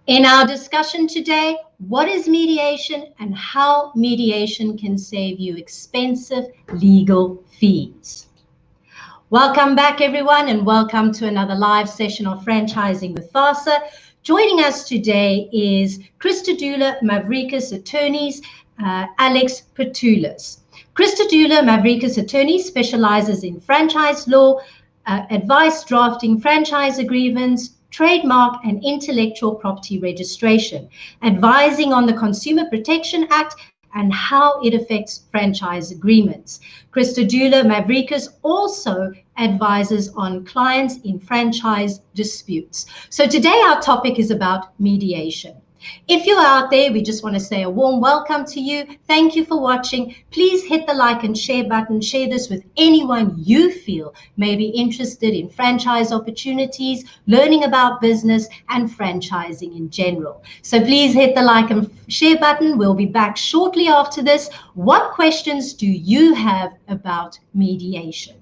In our discussion today, what is mediation and how mediation can save you expensive legal fees? Welcome back, everyone, and welcome to another live session of Franchising with Fossas. Joining us today is Christodoulou Mavrikas Attorneys, Alex Protulis. Christodoulou Mavrikas Attorneys specializes in franchise law, advice drafting franchise agreements, trademark and intellectual property registration, advising on the Consumer Protection Act and how it affects franchise agreements. Christodoulou Mavrikas also advises on clients in franchise disputes. So today our topic is about mediation. If you're out there, we just want to say a warm welcome to you. Thank you for watching. Please hit the like and share button. Share this with anyone you feel may be interested in franchise opportunities, learning about business and franchising in general. So please hit the like and share button. We'll be back shortly after this. What questions do you have about mediation?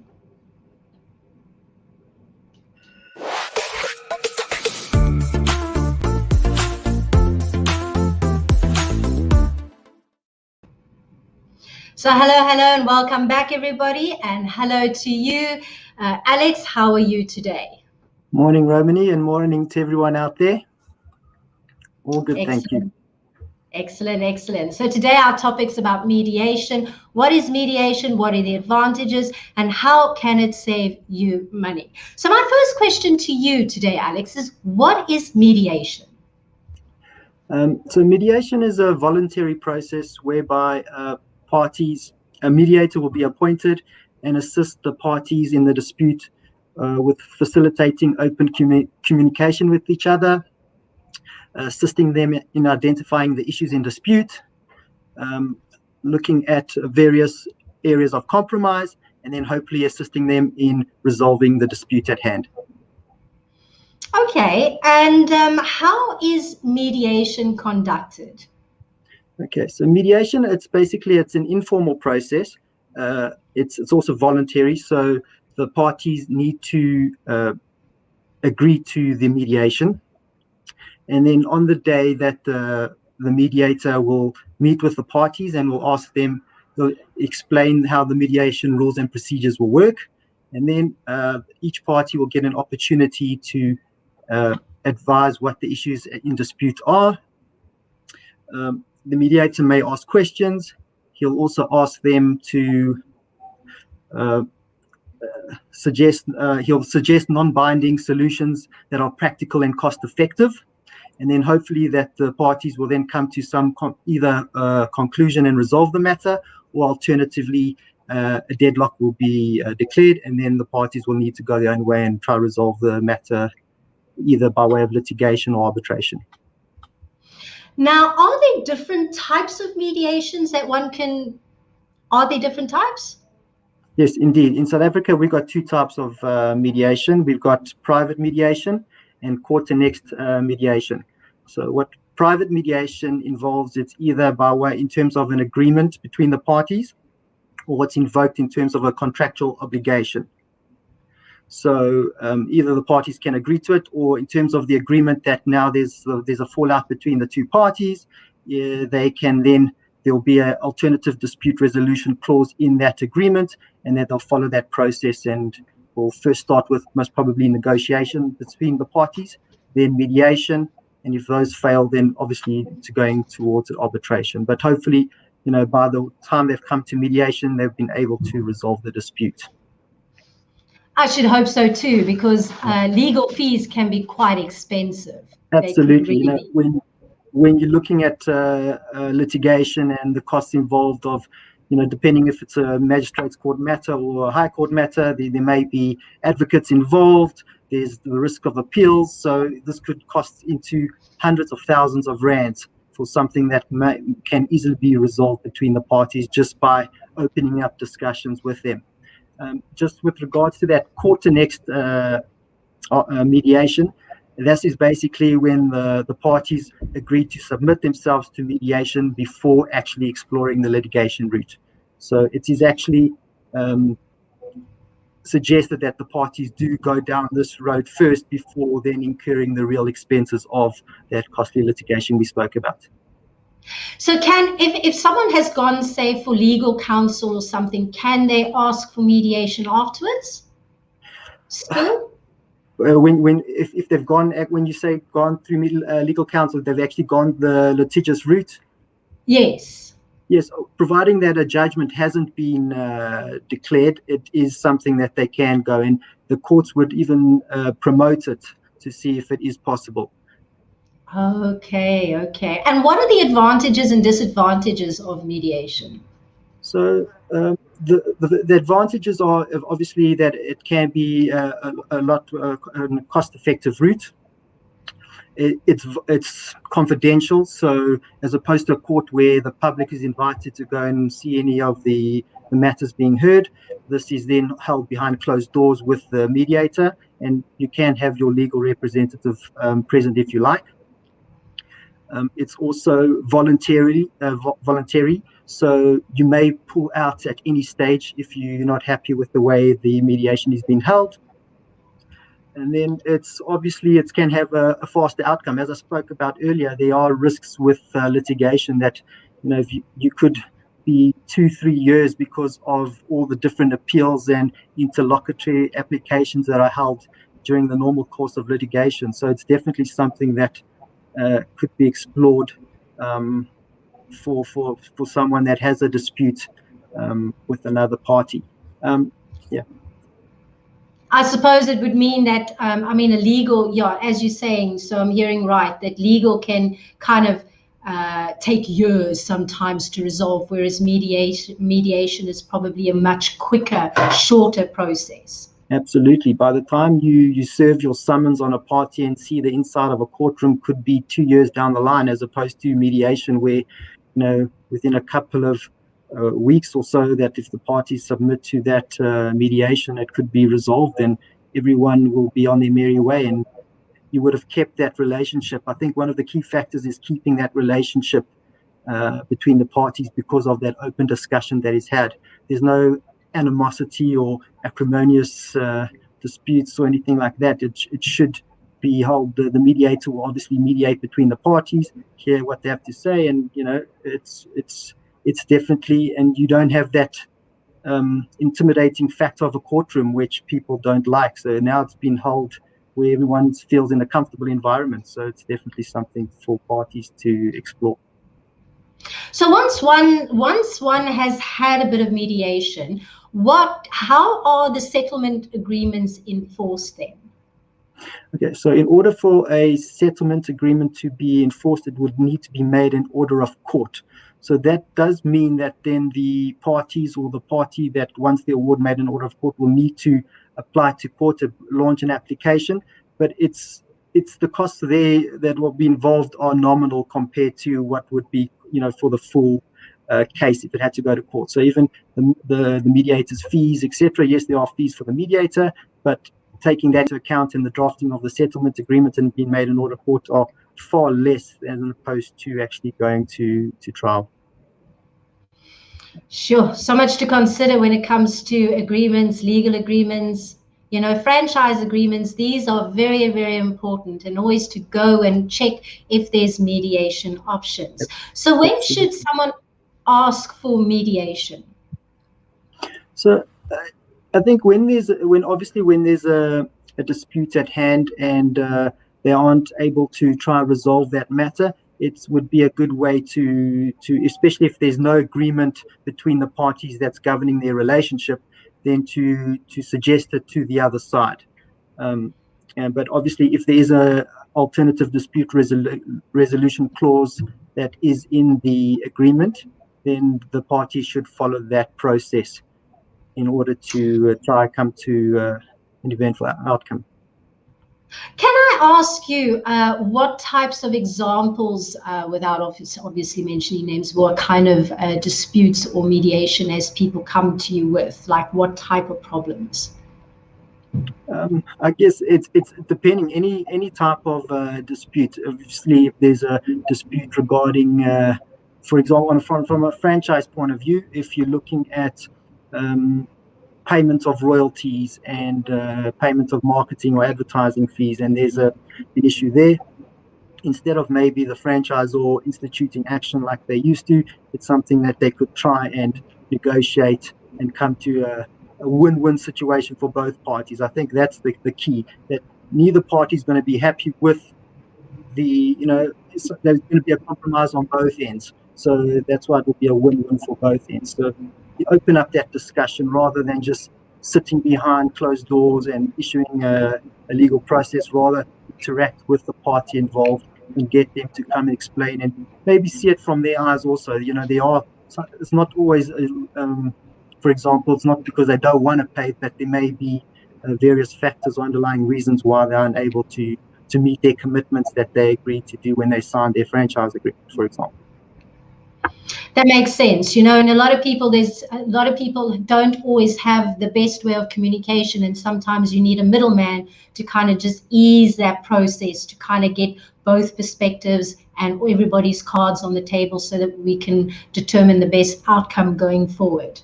So hello, and welcome back, everybody, and hello to you. Alex, how are you today? Morning, Romany, and morning to everyone out there. All good, Excellent. Thank you. Excellent. So today our topic's about mediation. What is mediation? What are the advantages? And how can it save you money? So my first question to you today, Alex, is what is mediation? So mediation is a voluntary process whereby a mediator will be appointed and assist the parties in the dispute with facilitating open communication with each other, assisting them in identifying the issues in dispute, looking at various areas of compromise, and then hopefully assisting them in resolving the dispute at hand. Okay, and how is mediation conducted? Okay, so mediation, it's an informal process. It's also voluntary, so the parties need to agree to the mediation. And then on the day that the mediator will meet with the parties and will ask them, will explain how the mediation rules and procedures will work. And then each party will get an opportunity to advise what the issues in dispute are. The mediator may ask questions. He'll also ask them to suggest non-binding solutions that are practical and cost-effective. And then hopefully that the parties will then come to some either conclusion and resolve the matter, or alternatively a deadlock will be declared, and then the parties will need to go their own way and try to resolve the matter either by way of litigation or arbitration. Now, are there different types of mediations that are there different types? Yes, indeed. In South Africa, we've got two types of mediation. We've got private mediation and court-annexed mediation. So what private mediation involves, it's either by way in terms of an agreement between the parties, or what's invoked in terms of a contractual obligation. So either the parties can agree to it, or in terms of the agreement that now there's a fallout between the two parties, there'll be an alternative dispute resolution clause in that agreement, and then they'll follow that process, and we'll first start with most probably negotiation between the parties, then mediation, and if those fail, then obviously to going towards arbitration. But hopefully, by the time they've come to mediation, they've been able to resolve the dispute. I should hope so too, because legal fees can be quite expensive. Absolutely. When you're looking at litigation and the costs involved of, depending if it's a magistrate's court matter or a high court matter, there may be advocates involved. There's the risk of appeals. So this could cost into hundreds of thousands of rands for something that can easily be resolved between the parties just by opening up discussions with them. Just with regards to that court-annexed mediation, this is basically when the parties agree to submit themselves to mediation before actually exploring the litigation route. So it is actually suggested that the parties do go down this road first before then incurring the real expenses of that costly litigation we spoke about. So if someone has gone, say, for legal counsel or something, can they ask for mediation afterwards still? If they've gone, when you say gone through legal counsel, they've actually gone the litigious route? Yes. Yes, providing that a judgment hasn't been declared, it is something that they can go in. The courts would even promote it to see if it is possible. Okay. And what are the advantages and disadvantages of mediation? So the advantages are obviously that it can be a lot cost-effective route. It's confidential, so as opposed to a court where the public is invited to go and see any of the matters being heard, this is then held behind closed doors with the mediator, and you can have your legal representative present if you like. It's also voluntary, so you may pull out at any stage if you're not happy with the way the mediation is being held. And then it can have a faster outcome. As I spoke about earlier, there are risks with litigation that, if you could be 2-3 years because of all the different appeals and interlocutory applications that are held during the normal course of litigation. So it's definitely something that could be explored for someone that has a dispute with another party. I suppose it would mean that, a legal, as you're saying, so I'm hearing right, that legal can kind of take years sometimes to resolve, whereas mediation is probably a much quicker, shorter process. Absolutely. By the time you serve your summons on a party and see the inside of a courtroom could be 2 years down the line, as opposed to mediation where, within a couple of weeks or so, that if the parties submit to that mediation, it could be resolved and everyone will be on their merry way and you would have kept that relationship. I think one of the key factors is keeping that relationship between the parties because of that open discussion that is had. There's no animosity or acrimonious disputes or anything like that. It should be held. The mediator will obviously mediate between the parties, hear what they have to say, and it's definitely, and you don't have that intimidating factor of a courtroom, which people don't like. So now it's been held where everyone feels in a comfortable environment. So it's definitely something for parties to explore. So once one has had a bit of mediation, how are the settlement agreements enforced then? Okay, so in order for a settlement agreement to be enforced, it would need to be made in order of court. So that does mean that then the parties or the party that wants the award made in order of court will need to apply to court to launch an application. But it's the costs there that will be involved are nominal compared to what would be, for the full case if it had to go to court. So even the mediator's fees, etc. Yes, there are fees for the mediator, but taking that into account in the drafting of the settlement agreement and being made in order of court are far less as opposed to actually going to trial. Sure. So much to consider when it comes to agreements, legal agreements, franchise agreements. These are very, very important, and always to go and check if there's mediation options. So when should someone ask for mediation? So I think when there's a dispute at hand and they aren't able to try and resolve that matter, it would be a good way to especially if there's no agreement between the parties that's governing their relationship, then to suggest it to the other side. But obviously, if there is a alternative dispute resolution clause that is in the agreement, then the parties should follow that process in order to try and come to an eventful outcome. Can I ask you what types of examples, without obviously mentioning names, what kind of disputes or mediation has people come to you with? Like what type of problems? I guess it's depending any type of dispute. Obviously, if there's a dispute regarding, for example, from a franchise point of view, if you're looking at payment of royalties and payment of marketing or advertising fees, and there's an issue there. Instead of maybe the franchisor instituting action like they used to, it's something that they could try and negotiate and come to a win-win situation for both parties. I think that's the key, that neither party is going to be happy with there's going to be a compromise on both ends. So that's why it will be a win-win for both ends. So you open up that discussion rather than just sitting behind closed doors and issuing a legal process, rather interact with the party involved and get them to come and explain and maybe see it from their eyes also. It's not always, for example, it's not because they don't want to pay, but there may be various factors or underlying reasons why they're unable to meet their commitments that they agreed to do when they signed their franchise agreement, for example. That makes sense, and a lot of people don't always have the best way of communication, and sometimes you need a middleman to kind of just ease that process, to kind of get both perspectives and everybody's cards on the table so that we can determine the best outcome going forward.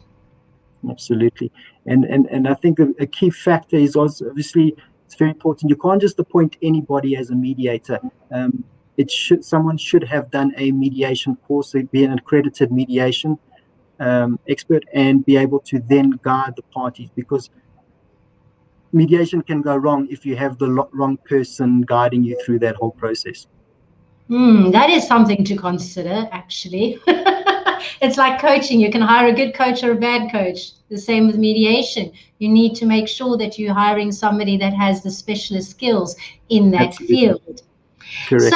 Absolutely. And I think a key factor is also, obviously, it's very important. You can't just appoint anybody as a mediator. Someone should have done a mediation course, be an accredited mediation expert, and be able to then guide the parties, because mediation can go wrong if you have the wrong person guiding you through that whole process. That is something to consider, actually. It's like coaching. You can hire a good coach or a bad coach. The same with mediation. You need to make sure that you're hiring somebody that has the specialist skills in that field. Correct.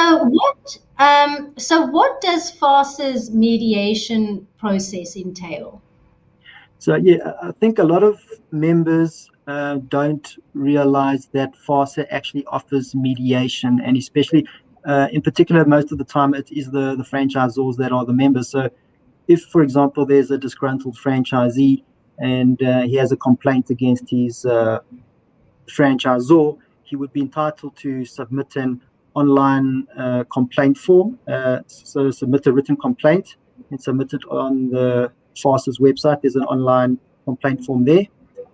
So what does Fossas mediation process entail? So I think a lot of members don't realize that Fossa actually offers mediation, and especially in particular, most of the time it is the franchisors that are the members. So if, for example, there's a disgruntled franchisee and he has a complaint against his franchisor, he would be entitled to submit an online complaint form. So submit a written complaint and submit it on the Fossas website. There's an online complaint form there.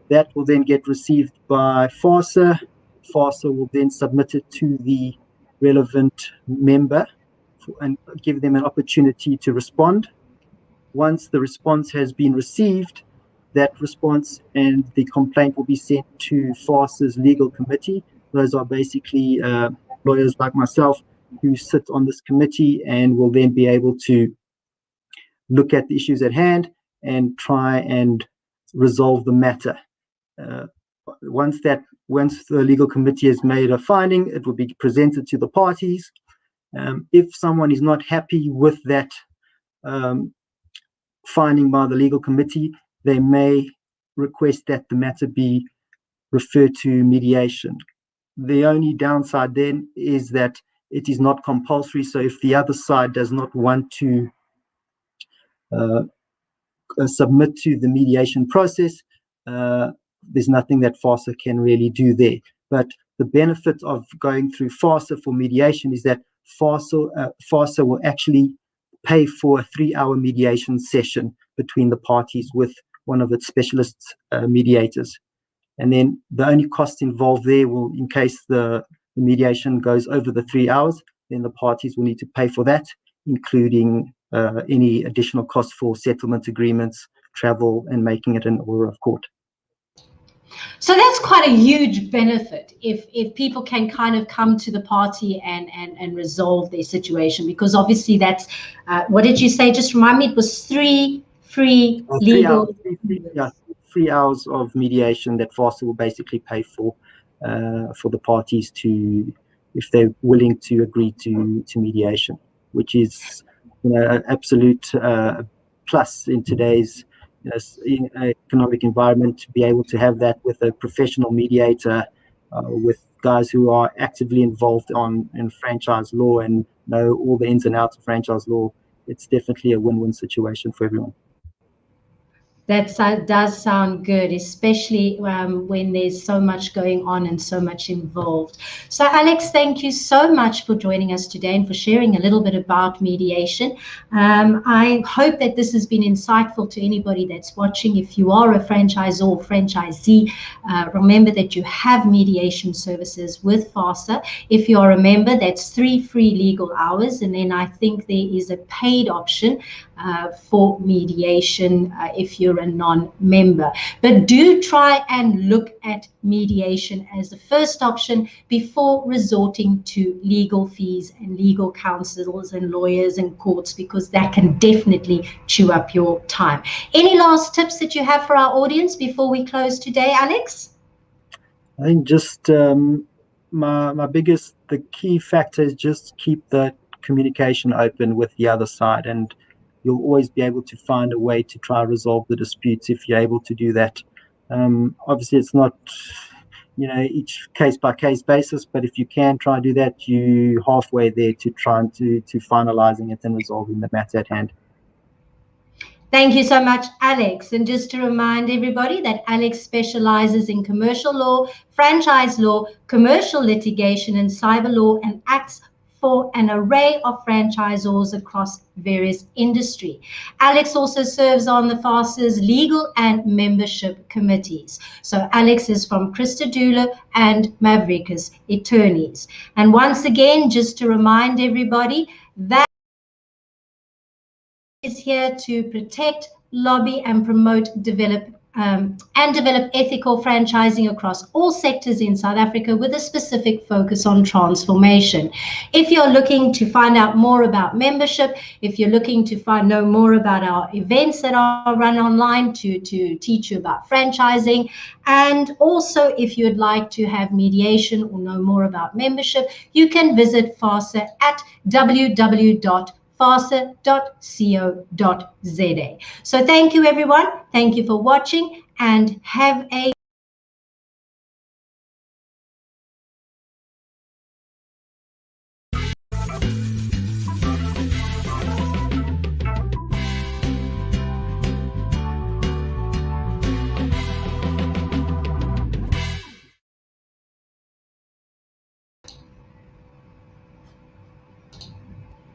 That will then get received by Fossa. Fossa will then submit it to the relevant member and give them an opportunity to respond. Once the response has been received, that response and the complaint will be sent to Fossas legal committee. Those are basically lawyers like myself who sit on this committee and will then be able to look at the issues at hand and try and resolve the matter. Once the legal committee has made a finding, it will be presented to the parties. If someone is not happy with that finding by the legal committee, they may request that the matter be referred to mediation. The only downside then is that it is not compulsory. So if the other side does not want to submit to the mediation process, there's nothing that Fossa can really do there. But the benefit of going through Fossa for mediation is that Fossa will actually pay for a 3-hour mediation session between the parties with one of its specialist mediators. And then the only cost involved there will, in case the mediation goes over the 3 hours, then the parties will need to pay for that, including any additional cost for settlement agreements, travel, and making it an order of court. So that's quite a huge benefit if people can kind of come to the party and resolve their situation, because obviously that's, what did you say? Just remind me, it was 3 free legal... 3 hours of mediation that Fossa will basically pay for the parties to, if they're willing to agree to mediation, which is an absolute plus in today's economic environment, to be able to have that with a professional mediator, with guys who are actively involved in franchise law and know all the ins and outs of franchise law. It's definitely a win-win situation for everyone. That does sound good, especially when there's so much going on and so much involved. So, Alex, thank you so much for joining us today and for sharing a little bit about mediation. I hope that this has been insightful to anybody that's watching. If you are a franchisor or franchisee, remember that you have mediation services with Fossa. If you are a member, that's 3 free legal hours, and then I think there is a paid option for mediation if you're a non-member. But do try and look at mediation as the first option before resorting to legal fees and legal counsels and lawyers and courts, because that can definitely chew up your time. Any last tips that you have for our audience before we close today, Alex? I think just the key factor is just keep the communication open with the other side, and you'll always be able to find a way to try resolve the disputes if you're able to do that. Obviously, it's not, each case by case basis, but if you can try and do that, you're halfway there to trying to finalizing it and resolving the matter at hand. Thank you so much, Alex. And just to remind everybody that Alex specializes in commercial law, franchise law, commercial litigation, and cyber law, and acts for an array of franchisors across various industry. Alex also serves on the Fossas legal and membership committees. So Alex is from Christodoulou and Mavricus Attorneys. And once again, just to remind everybody that is here to protect, lobby, and promote, develop ethical franchising across all sectors in South Africa, with a specific focus on transformation. If you're looking to find out more about membership, if you're looking to know more about our events that are run online to teach you about franchising, and also if you'd like to have mediation or know more about membership, you can visit Fossa at www.fossa.co.za. So thank you, everyone. Thank you for watching, and have a